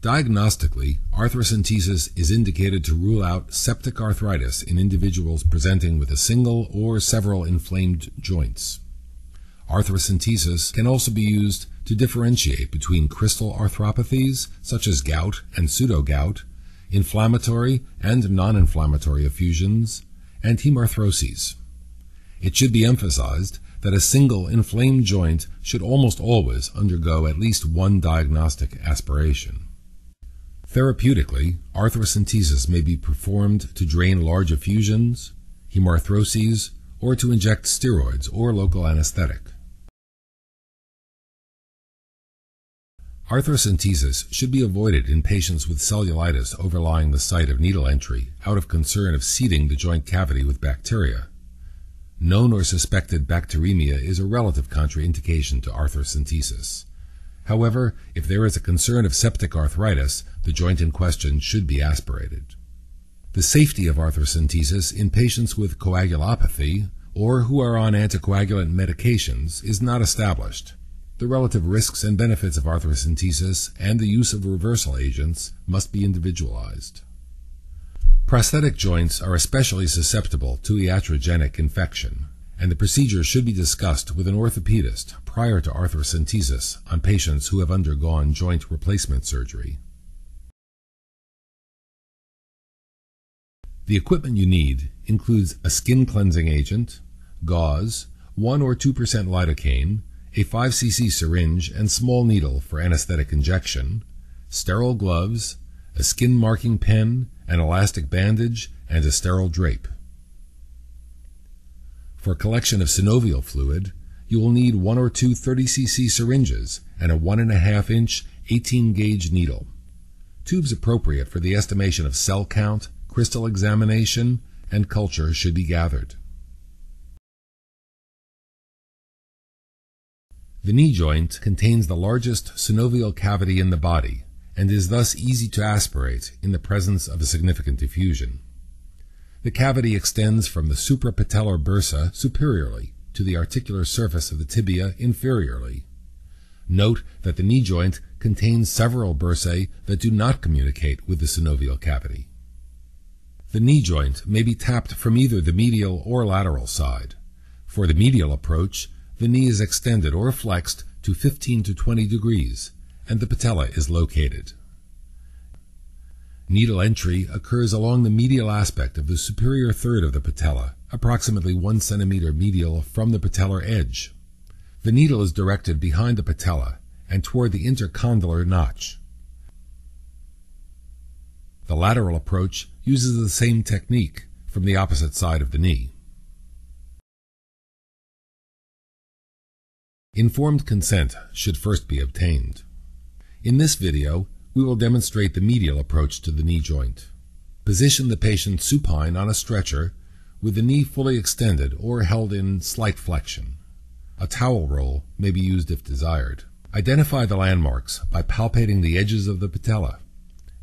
Diagnostically, arthrocentesis is indicated to rule out septic arthritis in individuals presenting with a single or several inflamed joints. Arthrocentesis can also be used to differentiate between crystal arthropathies, such as gout and pseudogout, inflammatory and non-inflammatory effusions, and hemarthroses. It should be emphasized that a single inflamed joint should almost always undergo at least one diagnostic aspiration. Therapeutically, arthrocentesis may be performed to drain large effusions, hemarthroses, or to inject steroids or local anesthetic. Arthrocentesis should be avoided in patients with cellulitis overlying the site of needle entry out of concern of seeding the joint cavity with bacteria. Known or suspected bacteremia is a relative contraindication to arthrocentesis. However, if there is a concern of septic arthritis, the joint in question should be aspirated. The safety of arthrocentesis in patients with coagulopathy or who are on anticoagulant medications is not established. The relative risks and benefits of arthrocentesis and the use of reversal agents must be individualized. Prosthetic joints are especially susceptible to iatrogenic infection, and the procedure should be discussed with an orthopedist prior to arthrocentesis on patients who have undergone joint replacement surgery. The equipment you need includes a skin cleansing agent, gauze, 1 or 2% lidocaine, a 5 cc syringe and small needle for anesthetic injection, sterile gloves, a skin marking pen, an elastic bandage, and a sterile drape. For collection of synovial fluid, you will need 1 or 2 30 cc syringes and a 1.5-inch 18-gauge needle. Tubes appropriate for the estimation of cell count, crystal examination, and culture should be gathered. The knee joint contains the largest synovial cavity in the body and is thus easy to aspirate in the presence of a significant effusion. The cavity extends from the suprapatellar bursa superiorly to the articular surface of the tibia inferiorly. Note that the knee joint contains several bursae that do not communicate with the synovial cavity. The knee joint may be tapped from either the medial or lateral side. For the medial approach, the knee is extended or flexed to 15 to 20 degrees, and the patella is located. Needle entry occurs along the medial aspect of the superior third of the patella, approximately 1 centimeter medial from the patellar edge. The needle is directed behind the patella and toward the intercondylar notch. The lateral approach uses the same technique from the opposite side of the knee. Informed consent should first be obtained. In this video, we will demonstrate the medial approach to the knee joint. Position the patient supine on a stretcher with the knee fully extended or held in slight flexion. A towel roll may be used if desired. Identify the landmarks by palpating the edges of the patella.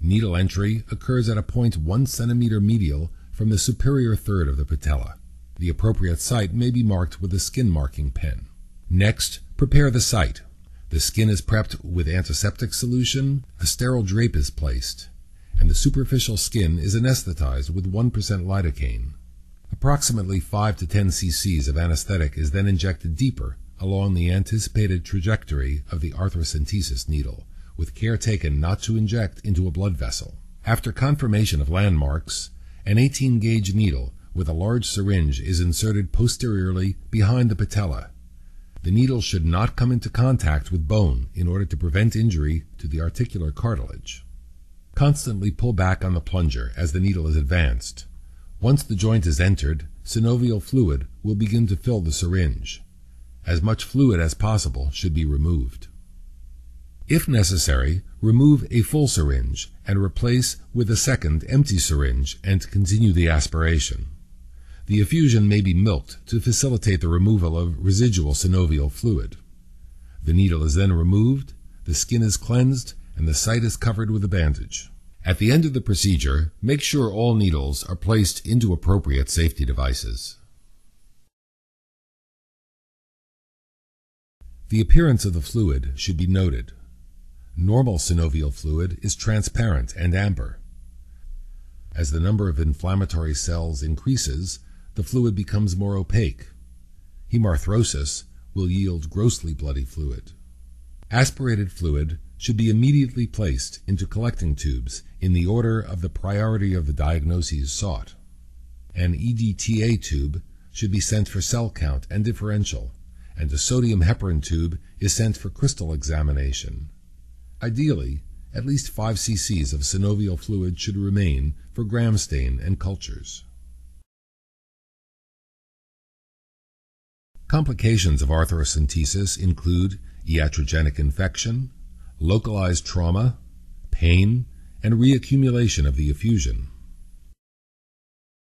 Needle entry occurs at a point 1 centimeter medial from the superior third of the patella. The appropriate site may be marked with a skin marking pen. Next, prepare the site. The skin is prepped with antiseptic solution, a sterile drape is placed, and the superficial skin is anesthetized with 1% lidocaine. Approximately 5 to 10 cc's of anesthetic is then injected deeper along the anticipated trajectory of the arthrocentesis needle, with care taken not to inject into a blood vessel. After confirmation of landmarks, an 18-gauge needle with a large syringe is inserted posteriorly behind the patella. The needle should not come into contact with bone in order to prevent injury to the articular cartilage. Constantly pull back on the plunger as the needle is advanced. Once the joint is entered, synovial fluid will begin to fill the syringe. As much fluid as possible should be removed. If necessary, remove a full syringe and replace with a second empty syringe and continue the aspiration. The effusion may be milked to facilitate the removal of residual synovial fluid. The needle is then removed, the skin is cleansed, and the site is covered with a bandage. At the end of the procedure, make sure all needles are placed into appropriate safety devices. The appearance of the fluid should be noted. Normal synovial fluid is transparent and amber. As the number of inflammatory cells increases, the fluid becomes more opaque. Hemarthrosis will yield grossly bloody fluid. Aspirated fluid should be immediately placed into collecting tubes in the order of the priority of the diagnoses sought. An EDTA tube should be sent for cell count and differential, and a sodium heparin tube is sent for crystal examination. Ideally, at least 5 cc's of synovial fluid should remain for gram stain and cultures. Complications of arthrocentesis include iatrogenic infection, localized trauma, pain, and reaccumulation of the effusion.